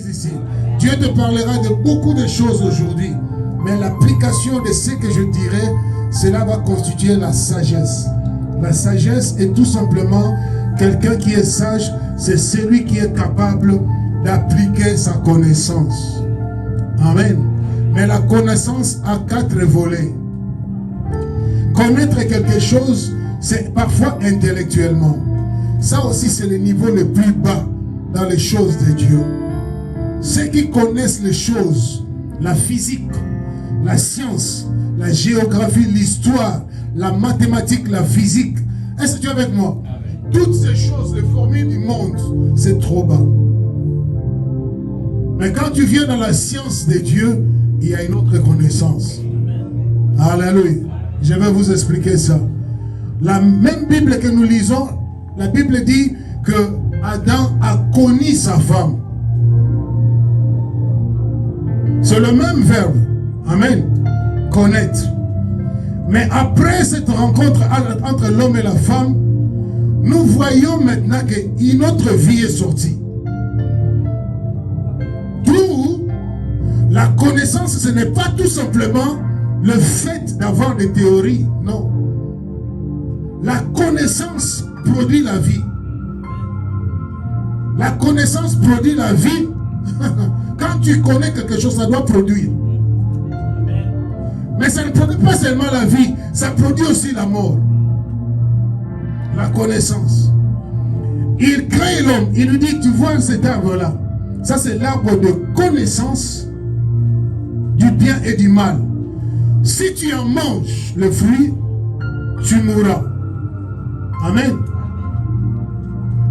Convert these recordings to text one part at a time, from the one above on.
ici. Dieu te parlera de beaucoup de choses aujourd'hui. Mais l'application de ce que je dirais, cela va constituer la sagesse. La sagesse est tout simplement quelqu'un qui est sage, c'est celui qui est capable d'appliquer sa connaissance. Amen. Mais la connaissance a 4 volets. Connaître quelque chose, c'est parfois intellectuellement. Ça aussi, c'est le niveau le plus bas dans les choses de Dieu. Ceux qui connaissent les choses, la physique, la science, la géographie, l'histoire, la mathématique, la physique. Est-ce que tu es avec moi? Toutes ces choses, les formules du monde, c'est trop bas. Mais quand tu viens dans la science de Dieu, il y a une autre connaissance. Alléluia. Je vais vous expliquer ça. La même Bible que nous lisons, la Bible dit que Adam a connu sa femme. C'est le même verbe. Amen. Connaître. Mais après cette rencontre entre l'homme et la femme, nous voyons maintenant qu'une autre vie est sortie. D'où la connaissance, ce n'est pas tout simplement le fait d'avoir des théories, non. La connaissance produit la vie. La connaissance produit la vie. Quand tu connais quelque chose, ça doit produire. Mais ça ne produit pas seulement la vie, ça produit aussi la mort. La connaissance. Il crée l'homme, il lui dit, tu vois cet arbre-là, ça c'est l'arbre de connaissance du bien et du mal. Si tu en manges le fruit, tu mourras. Amen.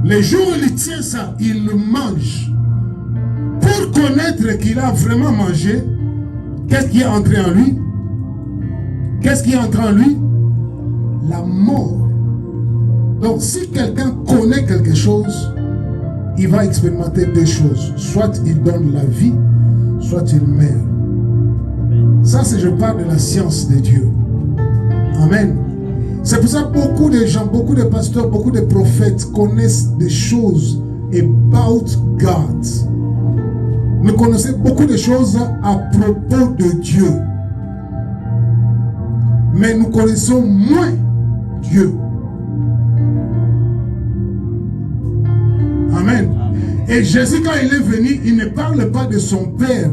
Les jours où il tient ça, il le mange. Pour connaître qu'il a vraiment mangé, qu'est-ce qui est entré en lui? Qu'est-ce qui est entré en lui? La mort. Donc si quelqu'un connaît quelque chose, il va expérimenter 2 choses. Soit il donne la vie, soit il meurt. Ça, c'est je parle de la science de Dieu. Amen. C'est pour ça que beaucoup de gens, beaucoup de pasteurs, beaucoup de prophètes connaissent des choses about God. Nous connaissons beaucoup de choses à propos de Dieu. Mais nous connaissons moins Dieu. Amen. Et Jésus, quand il est venu, il ne parle pas de son Père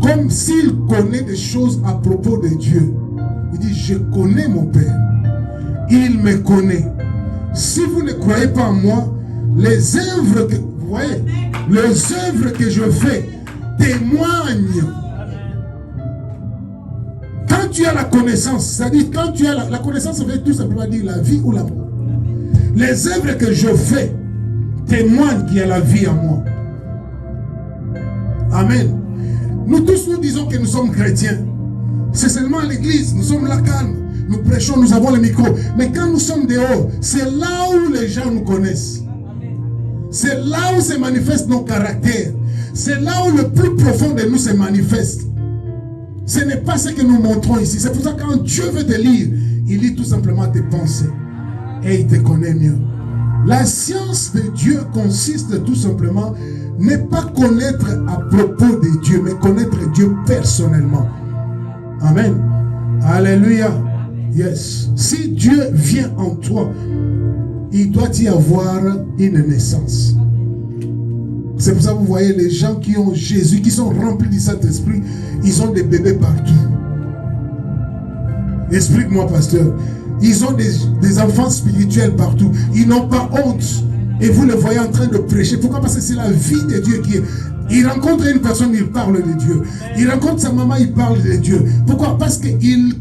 comme s'il connaît des choses à propos de Dieu. Il dit, je connais mon Père. Il me connaît. Si vous ne croyez pas en moi, les œuvres que, vous voyez, les œuvres que je fais témoignent. Quand tu as la connaissance, c'est-à-dire quand tu as la connaissance, ça veut tout simplement dire la vie ou la mort. Les œuvres que je fais témoignent qu'il y a la vie en moi. Amen. Nous tous nous disons que nous sommes chrétiens. C'est seulement à l'église, nous sommes là calmes. Nous prêchons, nous avons le micro. Mais quand nous sommes dehors, c'est là où les gens nous connaissent. C'est là où se manifestent nos caractères. C'est là où le plus profond de nous se manifeste. Ce n'est pas ce que nous montrons ici. C'est pour ça que quand Dieu veut te lire, il lit tout simplement tes pensées. Et il te connaît mieux. La science de Dieu consiste tout simplement ne pas connaître à propos de Dieu, mais connaître Dieu personnellement. Amen. Alléluia. Yes. Si Dieu vient en toi, il doit y avoir une naissance. C'est pour ça que vous voyez les gens qui ont Jésus, qui sont remplis du Saint-Esprit, ils ont des bébés partout. Explique-moi, pasteur. Ils ont des enfants spirituels partout. Ils n'ont pas honte. Et vous le voyez en train de prêcher. Pourquoi? Parce que c'est la vie de Dieu qui est... Il rencontre une personne, il parle de Dieu. Il rencontre sa maman, il parle de Dieu. Pourquoi? Parce qu'il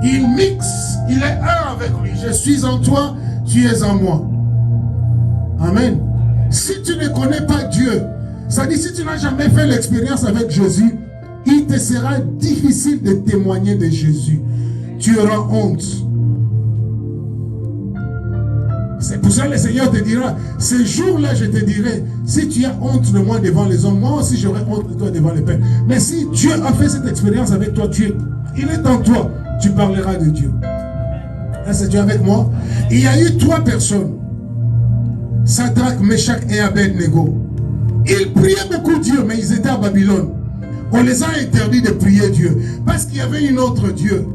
mixe. Il est un avec lui. Je suis en toi, tu es en moi. Amen. Si tu ne connais pas Dieu, c'est-à-dire si tu n'as jamais fait l'expérience avec Jésus, il te sera difficile de témoigner de Jésus. Tu auras honte. C'est pour ça que le Seigneur te dira, ce jour-là je te dirai, si tu as honte de moi devant les hommes, moi aussi j'aurai honte de toi devant les pères. Mais si Dieu a fait cette expérience avec toi, il est en toi, tu parleras de Dieu. Est-ce que tu es avec moi? Il y a eu 3 personnes Shadrach, Meshach et Abednego. Ils priaient beaucoup Dieu, mais ils étaient à Babylone. On les a interdits de prier Dieu. Parce qu'il y avait un autre Dieu.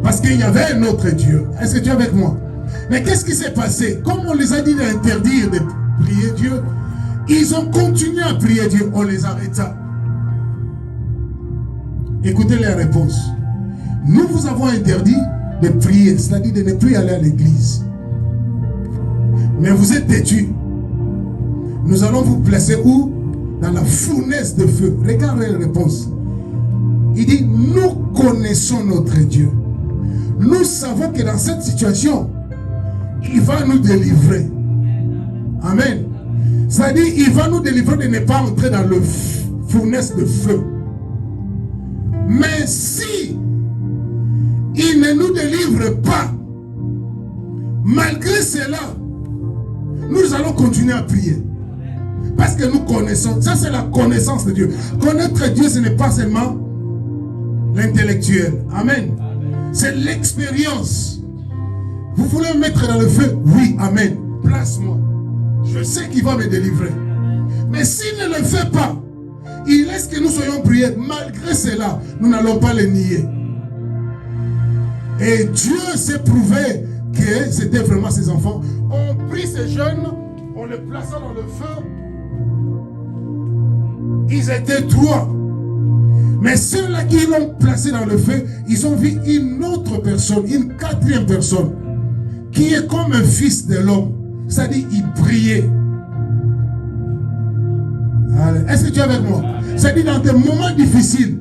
Parce qu'il y avait un autre Dieu. Est-ce que tu es avec moi? Mais qu'est-ce qui s'est passé? Comme on les a dit d'interdire de prier Dieu, ils ont continué à prier Dieu. On les arrêta. Écoutez les réponses. Nous vous avons interdit de prier, c'est-à-dire de ne plus aller à l'église. Mais vous êtes têtus. Nous allons vous placer où? Dans la fournaise de feu. Regardez les réponses. Il dit, nous connaissons notre Dieu. Nous savons que dans cette situation, il va nous délivrer. Amen. C'est-à-dire, il va nous délivrer de ne pas entrer dans le fournaise de feu. Mais si il ne nous délivre pas, malgré cela, nous allons continuer à prier. Parce que nous connaissons. Ça, c'est la connaissance de Dieu. Connaître Dieu, ce n'est pas seulement l'intellectuel. Amen. C'est l'expérience. Vous voulez me mettre dans le feu? Oui, amen. Place-moi. Je sais qu'il va me délivrer. Mais s'il ne le fait pas, il laisse que nous soyons priés. Malgré cela, nous n'allons pas le nier. Et Dieu s'est prouvé que c'était vraiment ses enfants. On prit ces jeunes, on les plaça dans le feu. Ils étaient 3. Mais ceux-là qui l'ont placé dans le feu, ils ont vu une autre personne, une 4e personne, qui est comme un fils de l'homme. C'est-à-dire, il priait. Est-ce que tu es avec moi? C'est-à-dire, dans des moments difficiles,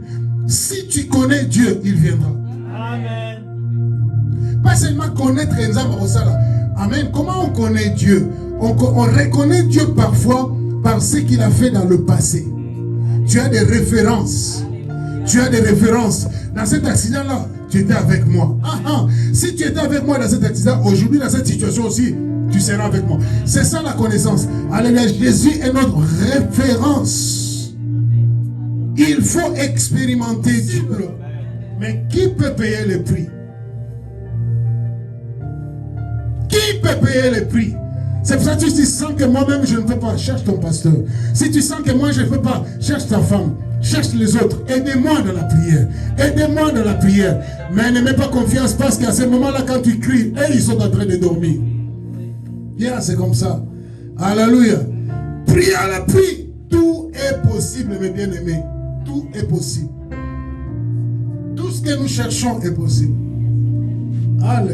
si tu connais Dieu, il viendra. Amen. Pas seulement connaître Nzamba Osala. Amen. Comment on connaît Dieu? On reconnaît Dieu parfois par ce qu'il a fait dans le passé. Tu as des références. Tu as des références. Dans cet accident-là, tu étais avec moi. Si tu étais avec moi dans cet accident, aujourd'hui, dans cette situation aussi, tu seras avec moi. C'est ça la connaissance. Alléluia. Jésus est notre référence. Il faut expérimenter Dieu. Mais qui peut payer le prix? Qui peut payer le prix? C'est pour ça que si tu sens que moi-même je ne peux pas, cherche ton pasteur. Si tu sens que moi je ne peux pas, cherche ta femme. Cherche les autres. Aidez-moi dans la prière. Aidez-moi dans la prière. Mais ne mets pas confiance parce qu'à ce moment-là, quand tu cries, ils sont en train de dormir. Bien, c'est comme ça. Alléluia. Priez à la pluie. Tout est possible, mes bien-aimés. Tout est possible. Tout ce que nous cherchons est possible.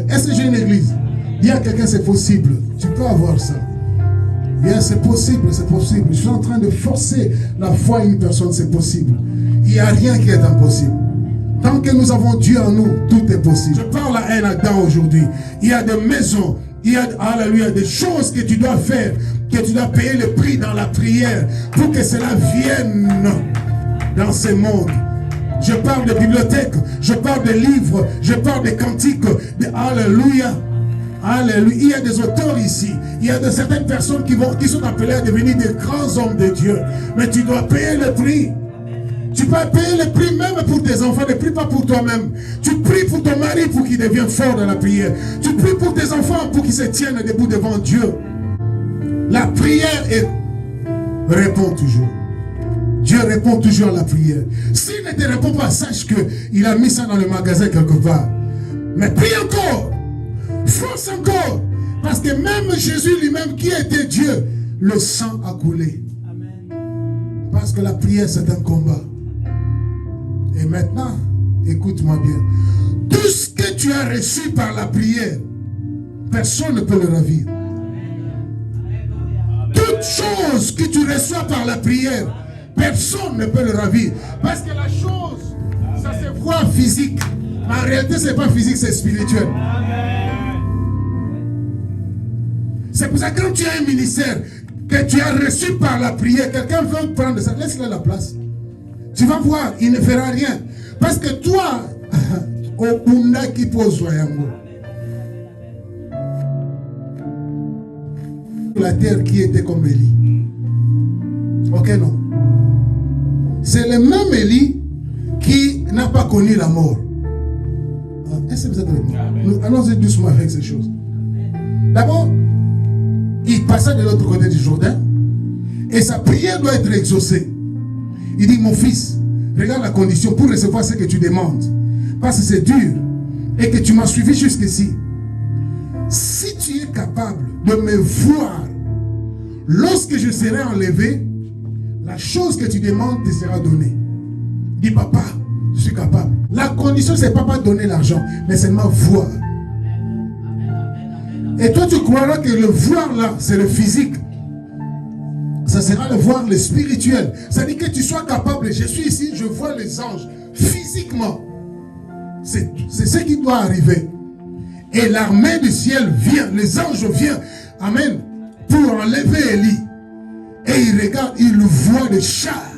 Est-ce que j'ai une église? Dis à quelqu'un, c'est possible. Tu peux avoir ça. Bien, c'est possible, c'est possible. Je suis en train de forcer la foi à une personne, c'est possible. Il n'y a rien qui est impossible. Tant que nous avons Dieu en nous, tout est possible. Je parle à un Adam aujourd'hui. Il y a des maisons, il y a, alléluia, des choses que tu dois faire, que tu dois payer le prix dans la prière pour que cela vienne dans ce monde. Je parle de bibliothèques, je parle de livres, je parle de cantiques, de alléluia. Alléluia. Il y a des auteurs ici. Il y a de certaines personnes qui sont appelées à devenir des grands hommes de Dieu. Mais tu dois payer le prix. Tu peux payer le prix même pour tes enfants. Ne prie pas pour toi-même. Tu pries pour ton mari pour qu'il devienne fort dans la prière. Tu pries pour tes enfants pour qu'ils se tiennent debout devant Dieu. La prière répond toujours. Dieu répond toujours à la prière. S'il ne te répond pas, sache qu'il a mis ça dans le magasin quelque part. Mais prie encore. Force encore. Parce que même Jésus lui-même qui était Dieu, le sang a coulé. Amen. Parce que la prière c'est un combat. Et maintenant, écoute-moi bien. Tout ce que tu as reçu par la prière, personne ne peut le ravir. Toute chose que tu reçois par la prière, personne ne peut le ravir. Parce que la chose, ça se voit physique. Mais en réalité, ce n'est pas physique, c'est spirituel. C'est pour ça que quand tu as un ministère que tu as reçu par la prière, quelqu'un veut prendre ça, laisse-le la place. Tu vas voir, il ne fera rien. Parce que toi, au Bunda qui pose la terre qui était comme Élie. Ok, non. C'est le même Élie qui n'a pas connu la mort. Est-ce que vous êtes avec moi? Allons-y doucement avec ces choses. D'abord, Il passa de l'autre côté du Jourdain et sa prière doit être exaucée. Il dit, mon fils, regarde la condition pour recevoir ce que tu demandes. Parce que c'est dur et que tu m'as suivi jusqu'ici. Si tu es capable de me voir lorsque je serai enlevé, la chose que tu demandes te sera donnée. Dis, papa, je suis capable. La condition, c'est pas donner l'argent, mais seulement voir. Et toi, tu croiras que le voir là, c'est le physique. Ça sera le voir, le spirituel. Ça dit que tu sois capable. Je suis ici, je vois les anges physiquement. C'est ce qui doit arriver. Et l'armée du ciel vient, les anges viennent, amen, pour enlever Élie. Et il regarde, il voit le char.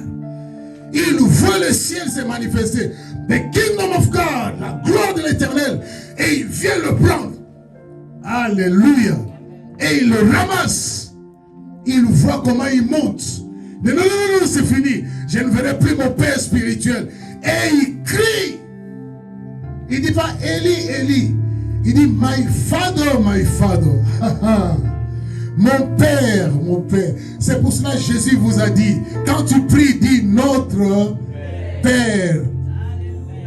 Il voit le ciel se manifester. The kingdom of God, la gloire de l'Éternel. Et il vient le prendre. Alléluia. Et il le ramasse. Il voit comment il monte. Mais non, c'est fini. Je ne verrai plus mon père spirituel. Et il crie. Il dit pas Élie, Élie. Il dit my father, my father. Mon père, mon père. C'est pour cela que Jésus vous a dit, quand tu pries, dis notre Père.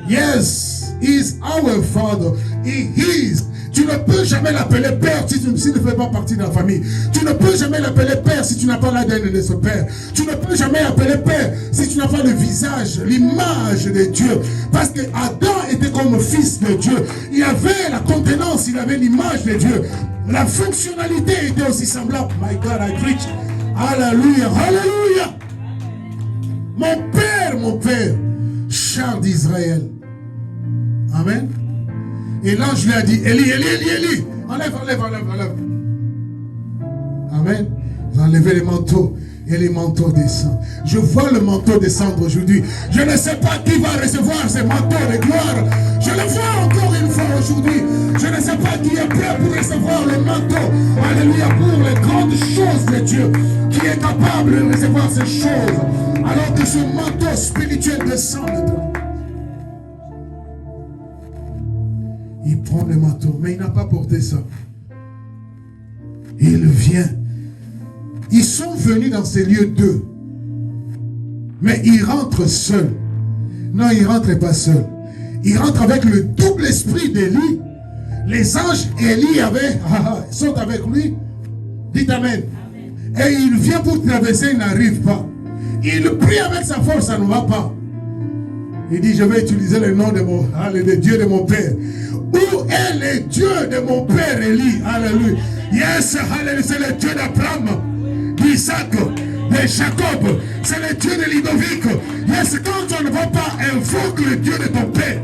Yes, he is our father. He is. Tu ne peux jamais l'appeler père si tu ne fais pas partie de la famille. Tu ne peux jamais l'appeler père si tu n'as pas l'ADN de ce père. Tu ne peux jamais l'appeler père si tu n'as pas le visage, l'image de Dieu. Parce que Adam était comme fils de Dieu. Il avait la contenance, il avait l'image de Dieu. La fonctionnalité était aussi semblable. My God, I preach. Alléluia, alléluia. Mon père, char d'Israël. Amen. Et l'ange lui a dit, Élie, enlève. Amen. Ils ont enlevé les manteaux et les manteaux descendent. Je vois le manteau descendre aujourd'hui. Je ne sais pas qui va recevoir ces manteaux de gloire. Je le vois encore une fois aujourd'hui. Je ne sais pas qui est prêt pour recevoir le manteau. Alléluia, pour les grandes choses de Dieu. Qui est capable de recevoir ces choses. Alors que ce manteau spirituel descend de toi. Il prend le manteau, mais il n'a pas porté ça. Il vient. Ils sont venus dans ces lieux d'eux. Mais ils rentrent seuls. Non, ils ne rentrent pas seuls. Ils rentrent avec le double esprit d'Élie. Les anges Élie sont avec lui. Dites Amen. Et il vient pour traverser, il n'arrive pas. Il prie avec sa force, ça ne va pas. Il dit, je vais utiliser le nom de Dieu de mon père. Où est le Dieu de mon père Élie? Alléluia. Yes, alléluia. C'est le Dieu d'Abraham, d'Isaac, de Jacob. C'est le Dieu de Ludovic. Yes, quand on ne va pas invoquer le Dieu de ton père.